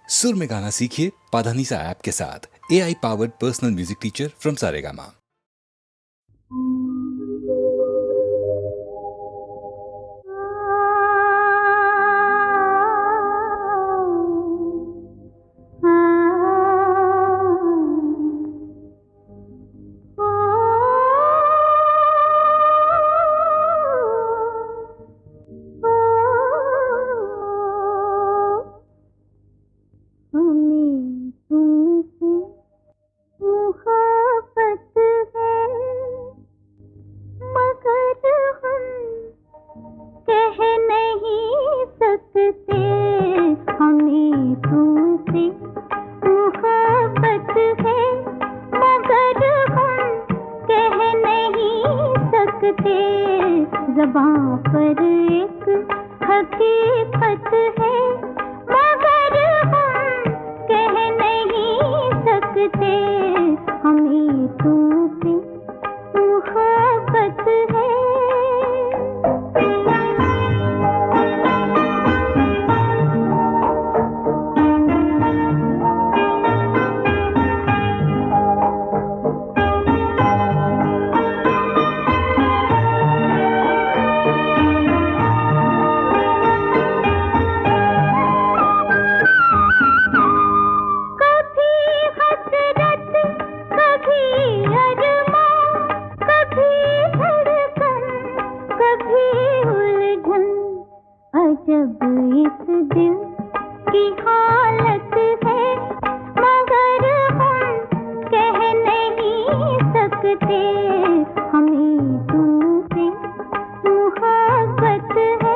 सुर में गाना सीखिए पाधानीसा ऐप के साथ। AI powered personal music teacher from Saregama. ज़बां पर एक हकीकत है मगर हम कह नहीं सकते, हमें तुमसे मोहब्बत है। जब इस दिल की हालत है मगर हम कह नहीं सकते, हमें तुमसे मोहब्बत है।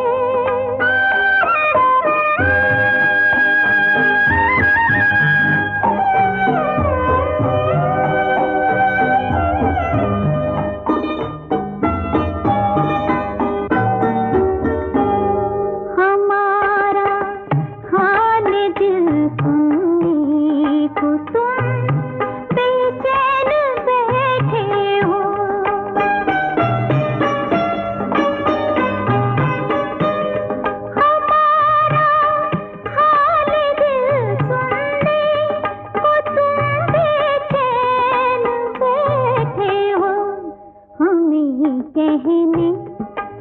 कहने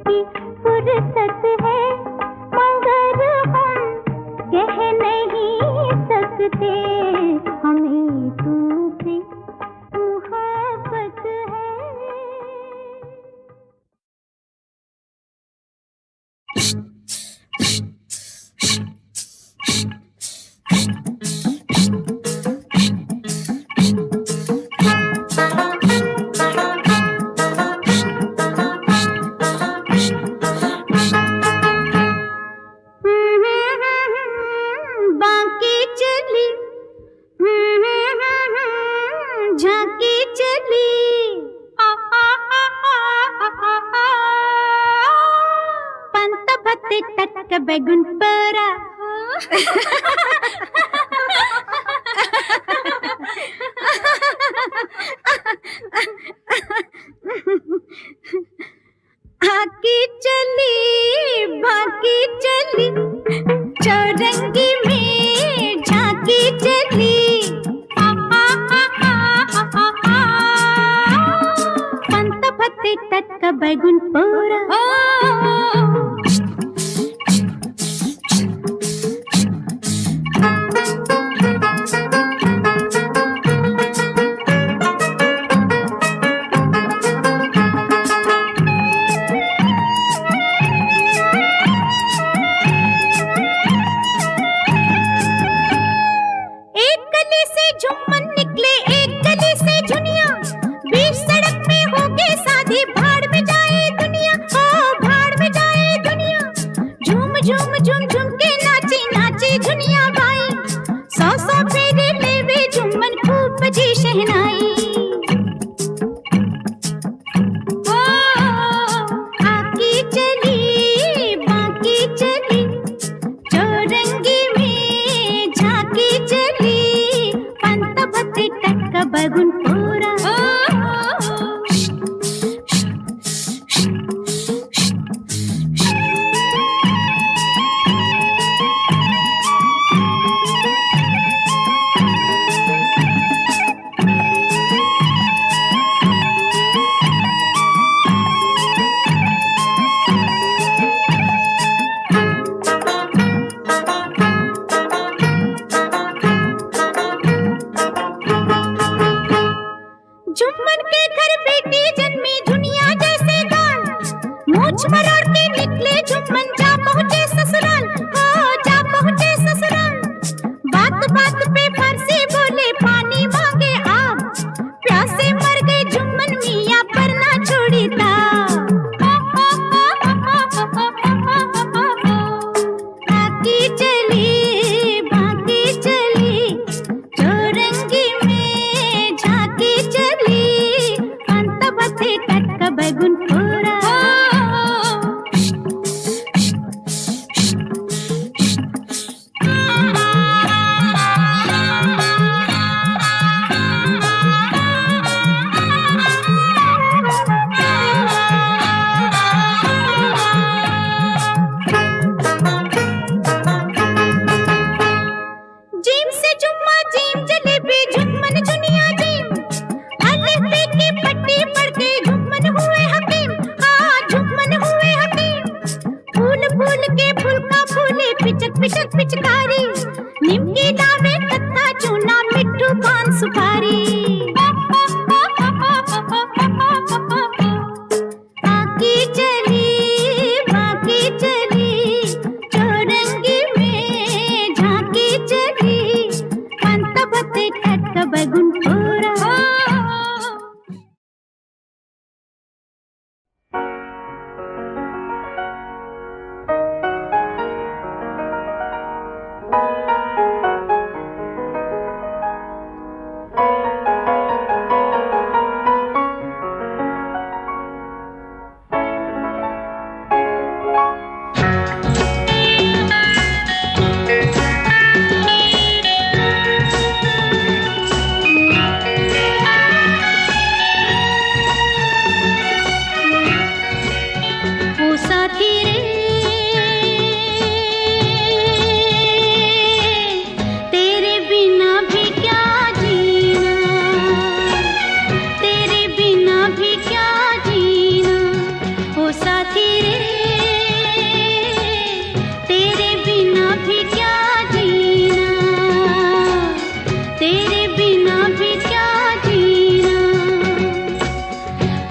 की फुर्सत है मगर हम कह नहीं सकते, हमें तुमसे मोहब्बत है। झांकी चली पंत भत्ते टटक बैगुन परा आकी चली बाकी चली चौरंगी में झांकी चली पंत भत्ते टटक बैगुन परा। झूम झूम झूम के नाची नाची झुनिया बाई, सौ सौ फेरे लेवे झूमन खूब बजी शहनाई। आकी चली बाकी चली चौरंगी में झांकी चली पंत भत्ते टटक बैगुन पूरा। मूछ मरोड़ के निकले जुम्मन, जा पहुंचे ससुराल, हो जा पहुंचे ससुराल। बात बात पे फारसी बोले, पानी मांगे आप, प्यासे मर गए जुम्मन मियां पर ना छोड़ी था। बाकी चली चौरंगी में झांकी चली, अंत बथे टटका बैगुन पूरा। जीम से जुम्मा जीम जलेबी जुम्मन चुनिया जीम, अलिफ बे की पट्टी पढ़ के जुम्मन हुए हकीम, हाँ जुम्मन हुए हकीम। फूल फूल के फुलका फूले, पिचक पिचक पिचकारी, निमकी लावे कत्था चूना मिट्ठू पान सुपारी। बाकी चली चौरंगी में झांकी चली, अंत बते टटका बैगुन पूरा। ओ साथी रे, तेरे बिना भी क्या जीना, तेरे बिना भी क्या जीना। ओ साथी रे, तेरे बिना भी क्या जीना, तेरे बिना भी क्या जीना।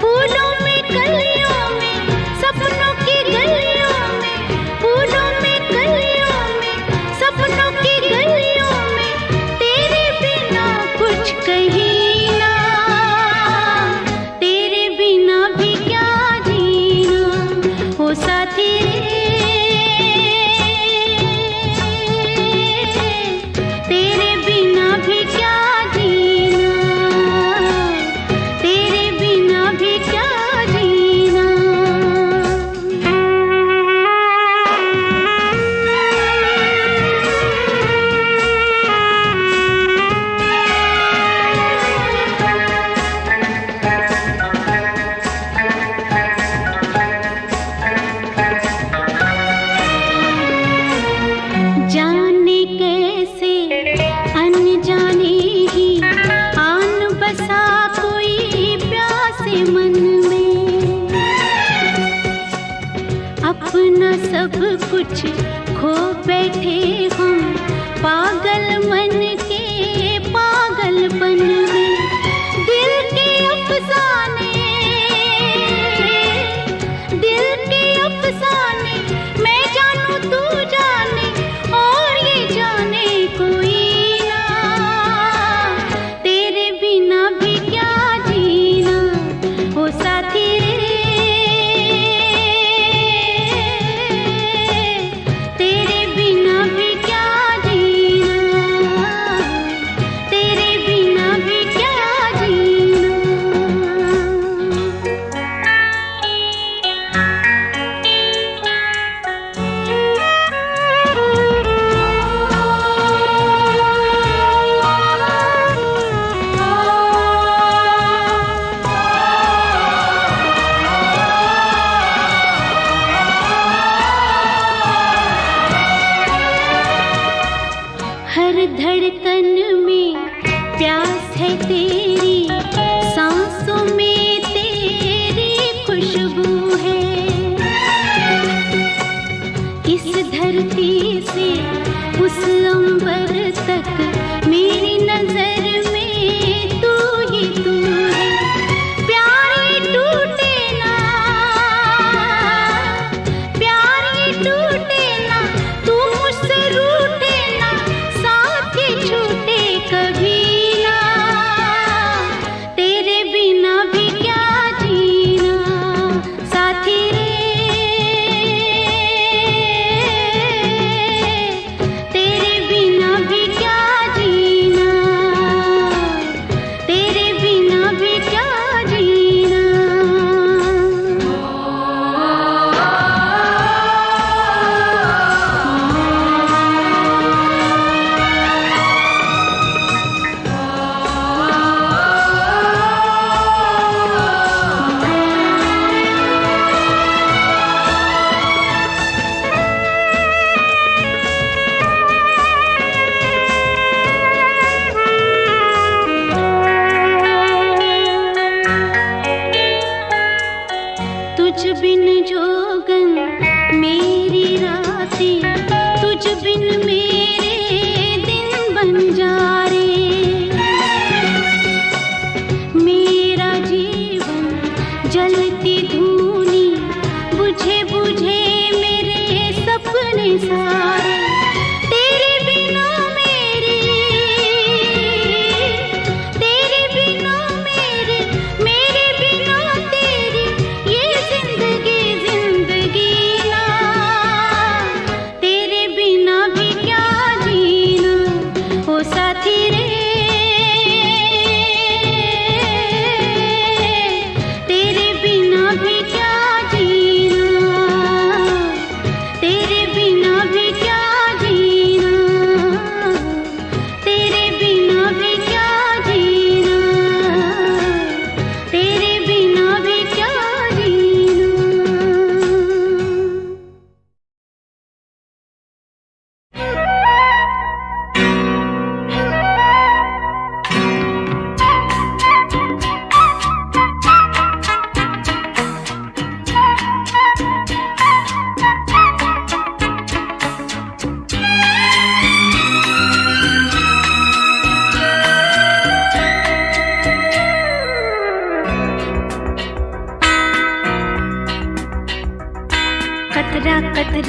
फूलों में कलियों में, सपनों की गलियों में, फूलों में कलियों में, सपनों की गलियों में, तेरे बिना कुछ कहीं ना, तेरे बिना भी क्या जीना। ओ साथी रे, तेरे बिना भी क्या जीना, तेरे बिना भी क्या जीना। जाने कैसे अनजाने ही आन बसा कोई प्यासे मन में, अपना सब कुछ खो बैठे हम पागल मन के पागलपन में। दिल के अफसाने, दिल के अफसाने, मैं जानू तू जाने और ये जाने कोई ना, तेरे बिना भी क्या जीना। ओ साथी रे, तेरे बिना भी क्या जीना, तेरे बिना भी क्या जीना। हर धड़कन में प्यास है तेरी, सांसों में तेरी खुशबू है। इस धरती से उस अंबर तक मेरी नजर में तू ही तू है। प्यार ये टूटे ना,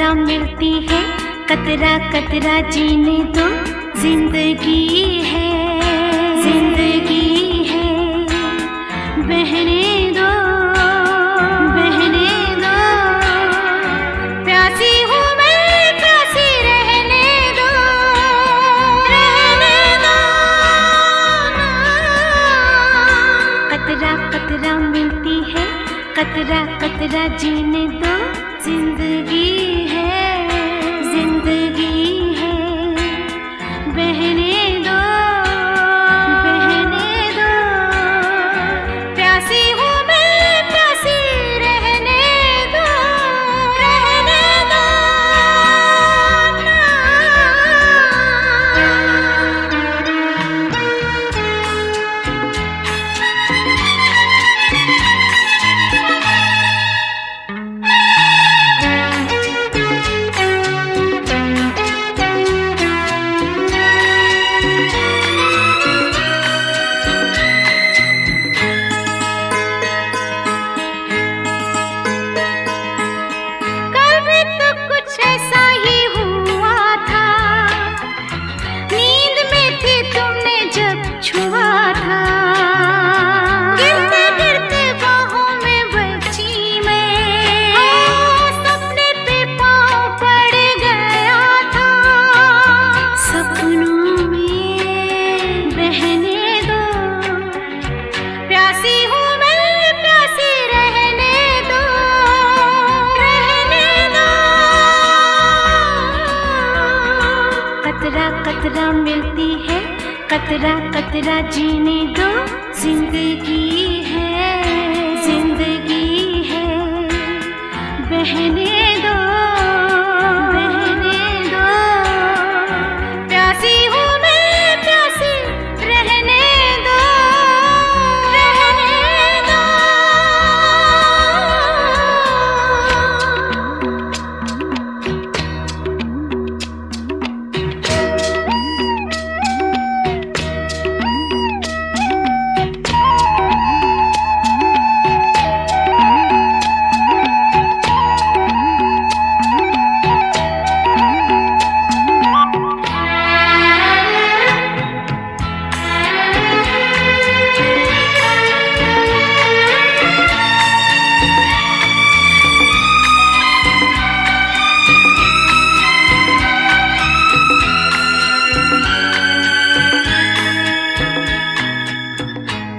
कतरा मिलती है, कतरा कतरा जीने दो, जिंदगी है, जिंदगी है, बहने दो, बहने दो, प्यासी हूँ मैं, प्यासी रहने दो, रहने दो। कतरा कतरा मिलती है, कतरा कतरा जीने दो, जिंदगी है, जिंदगी है, बहने दो, बहने दो, प्यासी हूँ मैं, प्यासी रहने दो, रहने दो। कल भी तो कुछ ऐसा ही हुआ था, नींद में थी तुमने जब छुआ था, गिरते गिरते बाहों में बची मैं, सपने पे पाँव पड़ गया था, सपनों में बहने दो, प्यासी हूँ मैं, प्यासी रहने दो, रहने दो। कतरा कतरा मिलती है, कतरा कतरा जीने दो, जिंदगी है, जिंदगी है, बहने दो, बहने दो, प्यासी हूँ मैं, प्यासी रहने दो, रहने दो।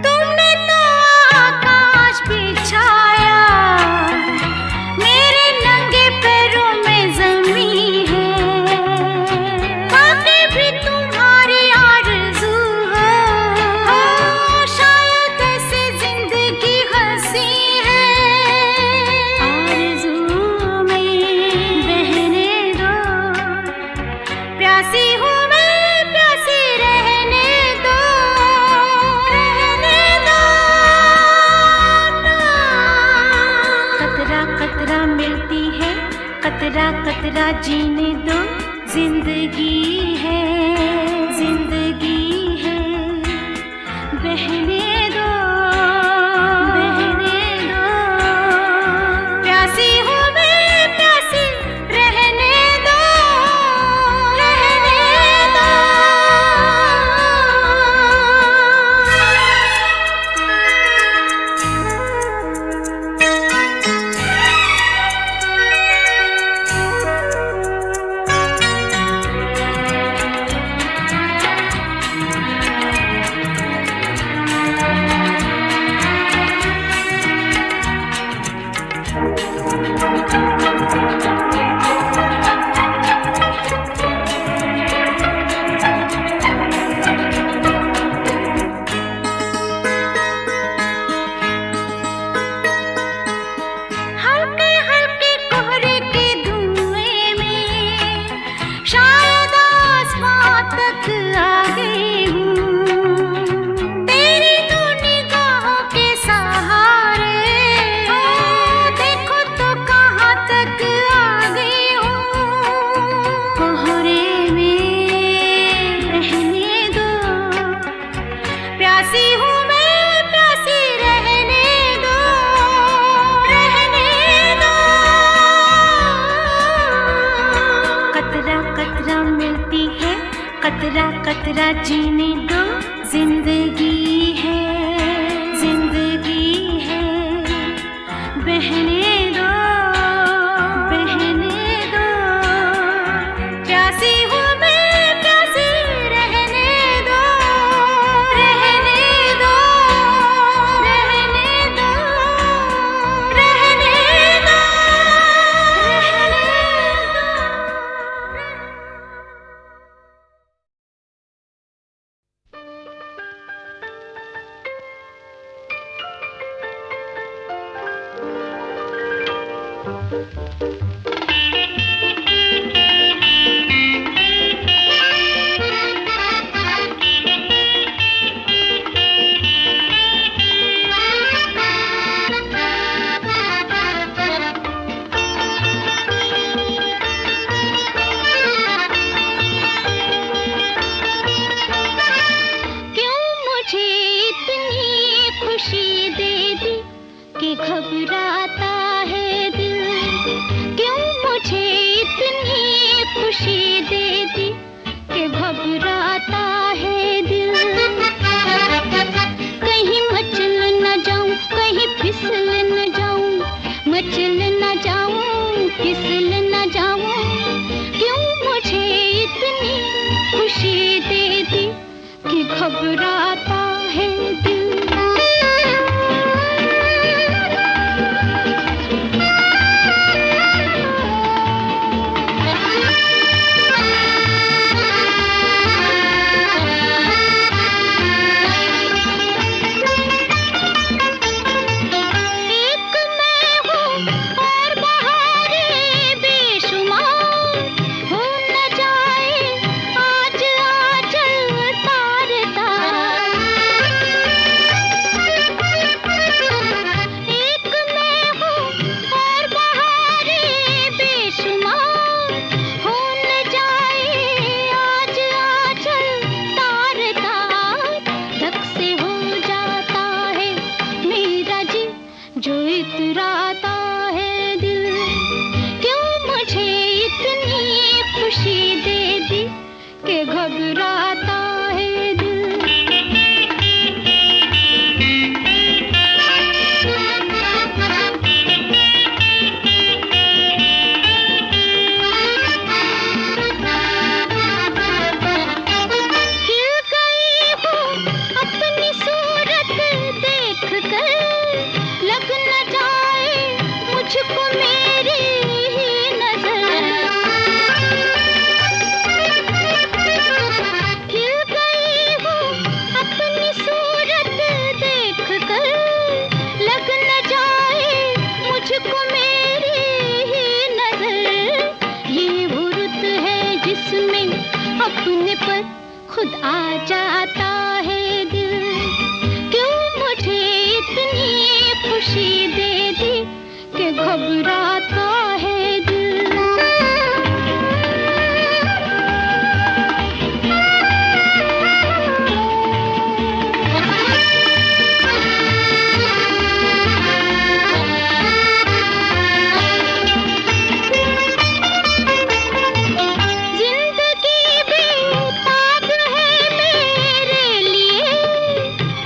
तुमने तो आकाश बिछाया, मेरे नंगे पैरों में ज़मीं है, बातें भी तुम्हारी आरज़ू हो, शायद ऐसे ज़िंदगी हँसी है, आरज़ू में बहने दो, प्यासी हूँ मैं, प्यासी रहने दो, रहने दो। कतरा कतरा मिलती है, कतरा कतरा जीने दो, जिंदगी है, जिंदगी है, बहने दो, बहने दो, प्यासी हूँ मैं, प्यासी रहने दो, रहने दो। जीने दो, जिंदगी है, जिंदगी है, बहने दो, बहने दो, प्यासी हूँ मैं, प्यासी रहने दो, रहने दो, रहने दो, रहने दो, घबराता है दिल, क्यों मुझे इतनी खुशी दे दी कि घबराता है दिल। कहीं मचल न जाऊं, कहीं फिसल न जाऊं, मचल न जाऊं, फिसल न जाऊं, क्यों मुझे इतनी खुशी दे दी कि घबराता है दिल। जो इतराता है दिल, क्यों मुझे इतनी खुशी दे दी कि घबराता है दिल। खिल गई हूँ अपनी सूरत देख कर, लग न जाए मुझको मेरी ही नजर। खिल गई हूँ अपनी सूरत देख कर, लग न जाए मुझको मेरी ही नजर। ये वो रुत है जिसमें अपने पर खुद आ जाता है दिल, क्यों मुझे इतनी खुशी दे दी कि घबराता है दिल। जिंदगी बेताब है मेरे लिए,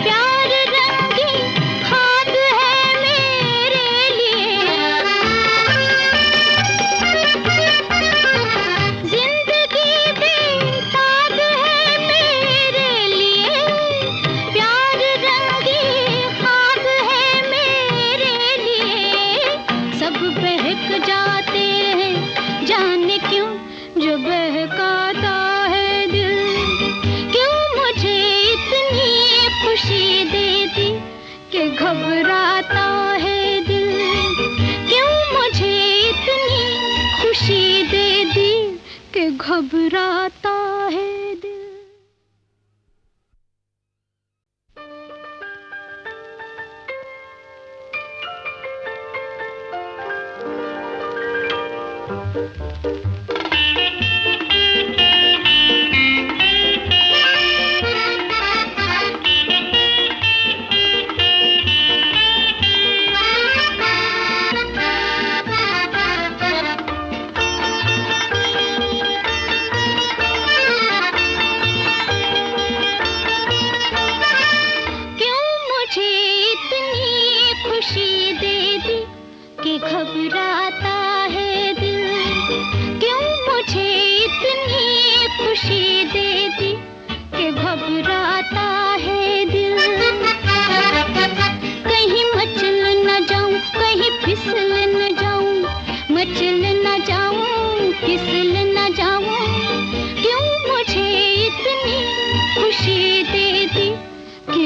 प्यार रंगी खाब है मेरे लिए।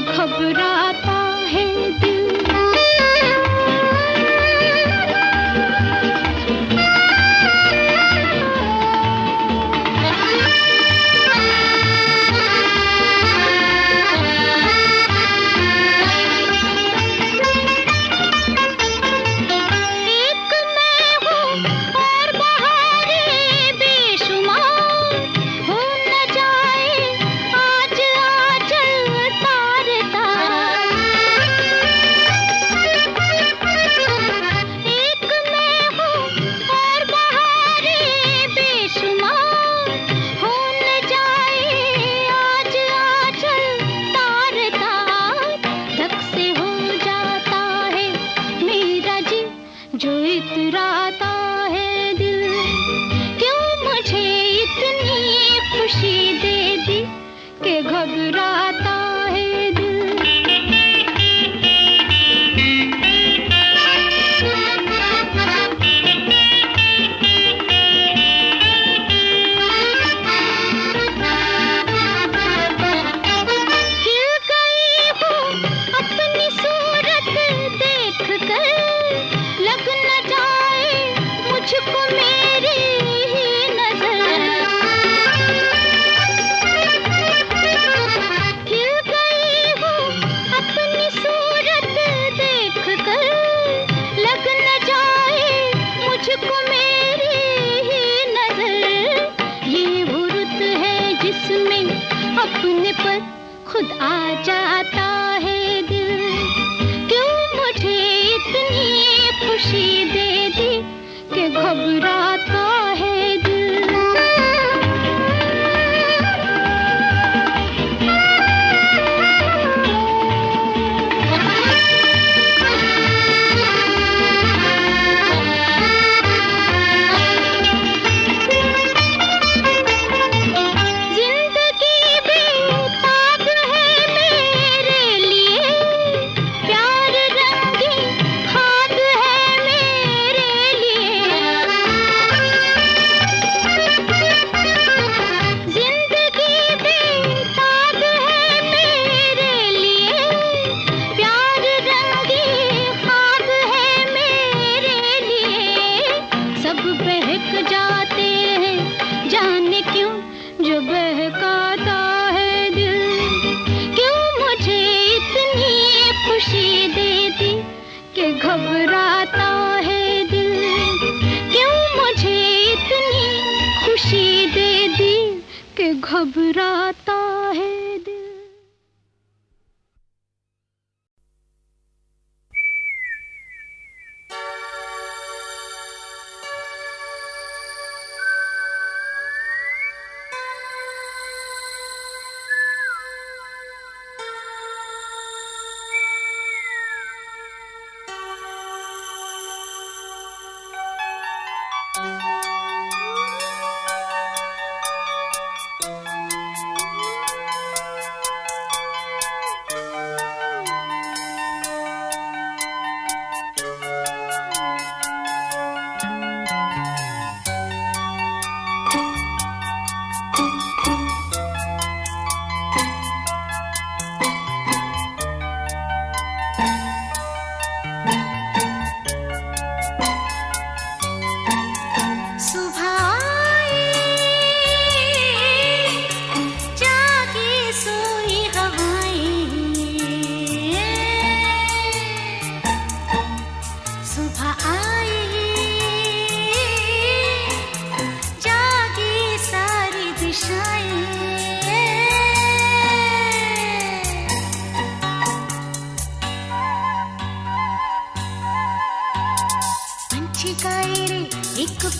घबराता है दिल। घबराता है दिल।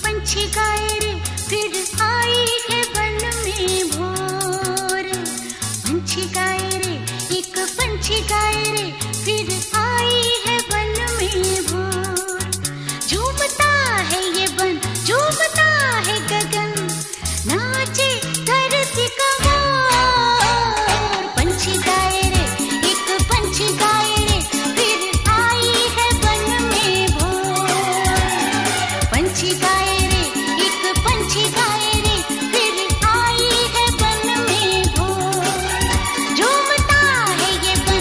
पंछी गाए रे फिर आई है वन में भोर। पंछी गाए रे एक पंछी गाए रे फिर आई है वन में भोर। झूमता है ये वन झूमता है गगन नाचे धरती का मोर। पंछी गाए रे एक पंछी गाए रे फिर आई है वन में भोर। पंछी गाए रे एक पंछी गाए रे फिर आई है वन में भोर। झूमता है ये वन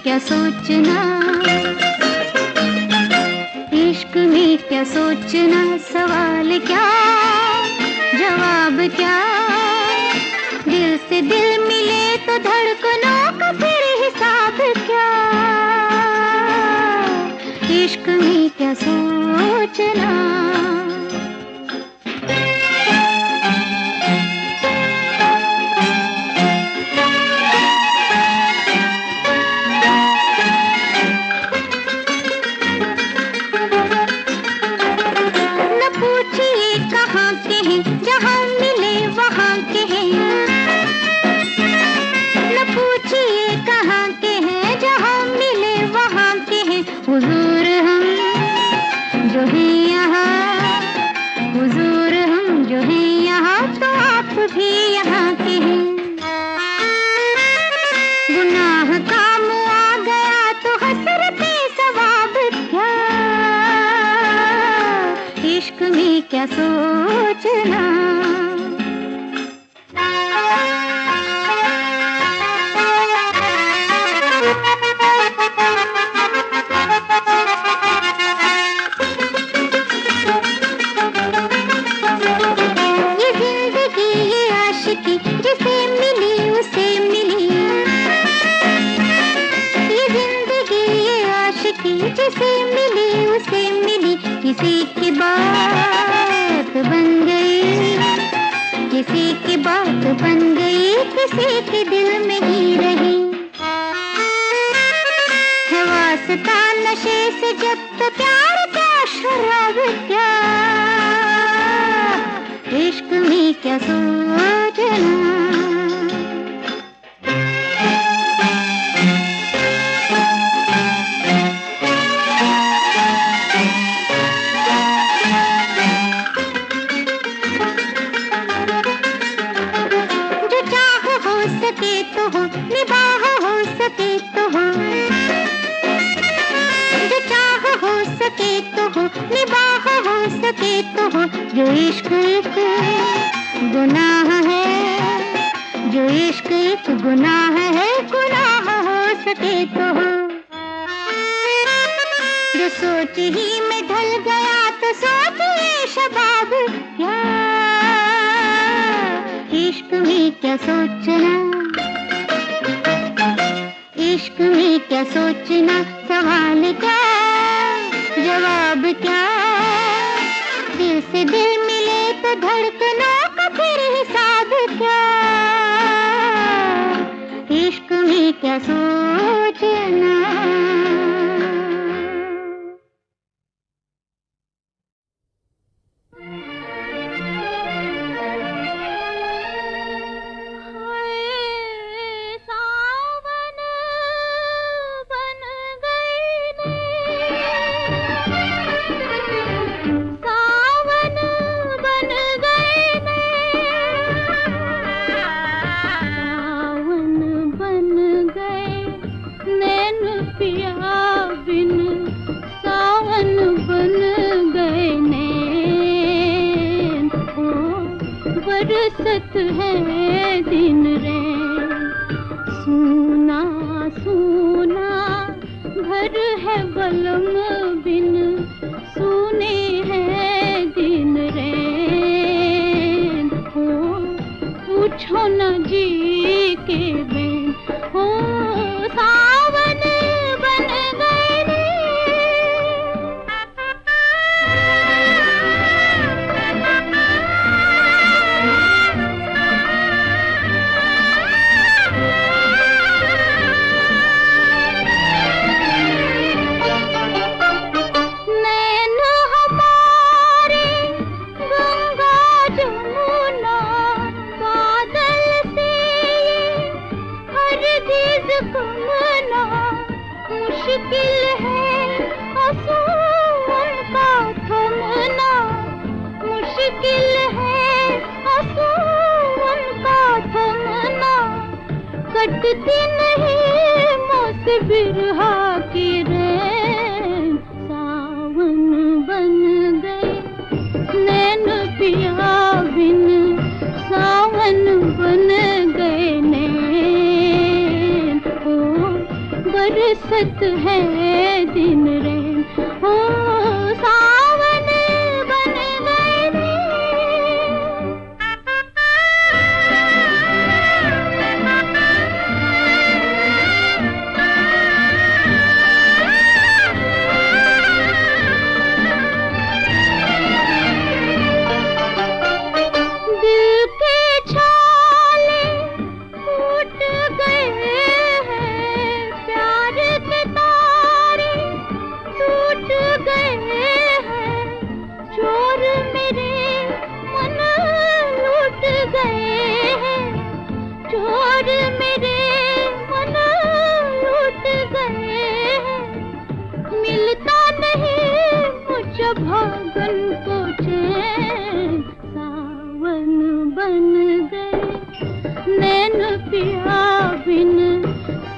क्या सोचना, इश्क में क्या सोचना, सवाल क्या जवाब क्या, दिल से दिल मिले तो धड़कनों का फिर हिसाब क्या, इश्क में क्या सोचना। हुजूर हम जो हैं यहाँ, हुजूर हम जो हैं यहाँ, तो आप भी यहाँ के हैं। गुनाह काम आ गया तो हसरते सवाब क्या, इश्क में क्या सोचना। जिसे मिली उसे मिली, किसी की बात बन गई, किसी की बात बन गई, किसी के दिल में ही रही। है वास्ता नशे से जब तो प्यार क्या शराब क्या, इश्क में क्या सोचना। तो हो, निबाह हो सके तो हो, एक गुनाह है, जो इश्क एक गुनाह है, गुनाह हो सके तो हो। जो सोच ही में ढल गया तो सोचिए शबाब क्या, इश्क में क्या सोचना, इश्क में क्या सोचना, सवाल क्या जवाब क्या, दिल से दिल मिले तो धड़कनों का फिर हिसाब क्या, इश्क में क्या सोचना। बरसत है दिन रे, सूना सूना घर है बलम बिन, सूने हैं दिन रे हो, पूछो न जी के बिन हो, सावन बन गए रे। मुश्किल है आंसुओं का थमना, मुश्किल है आंसुओं का थमना, कटती नहीं मौत बिरहा की रैन, सावन बन गए नैन पिया बिन, सावन बन गए नैन ओ, बरसत है दिन रे हो, सावन बन गए रे। दिल के छाले टूट गए हैं, प्यार के तारे टूट गए हैं, चोर मेरे मन लूट गए हैं, चोर मेरे मन लूट गए हैं, मिलता नहीं मुझे भागन को चैन, सावन बन गए नैन पिया बिन,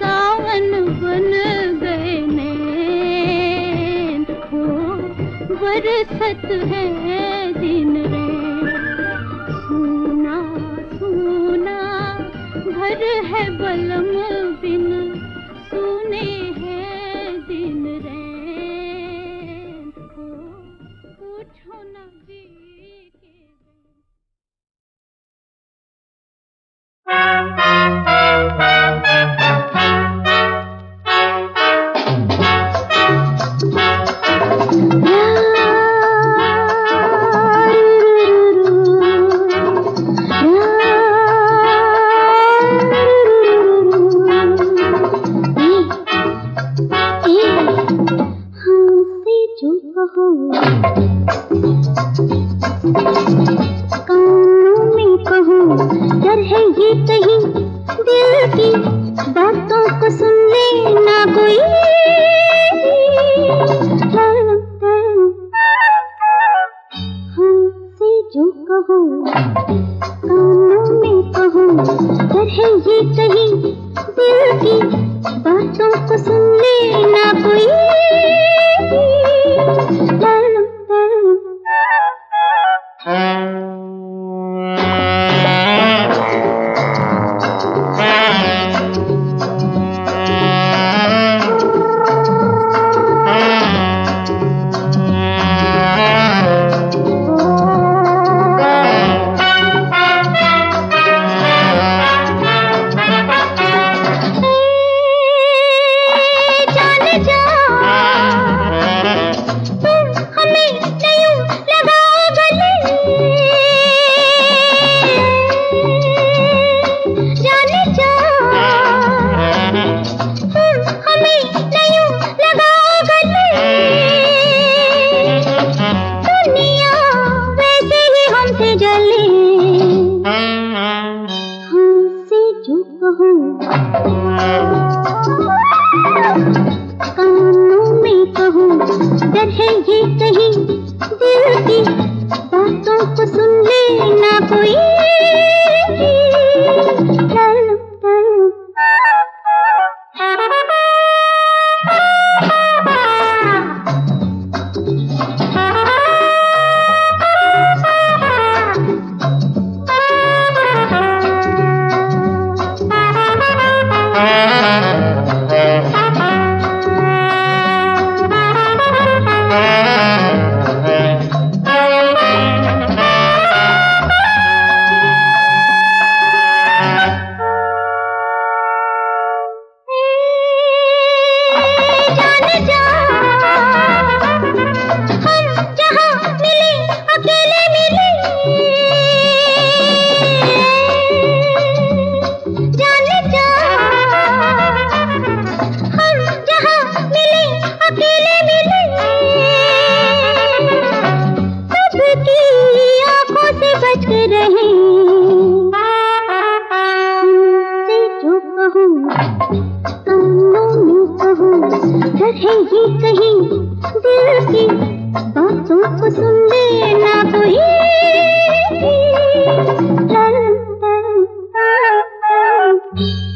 सावन बन गए नैन हो, बरसत है दिन रे, सूना सूना घर है बलम बिन, सूने हैं दिन रे हो, पूछो न जी के डर है ये कहीं दिल की बातों को सुन लेना कोई, हमसे जो कहो कानों में कहो, डर है ये कहीं दिल की बातों को सुन लेना कोई, है ये कहीं दिल की बातों को सुन लेना कोई। है ये कहीं दिल की बातों को सुन लेना कोई। ला ला ला ला ला।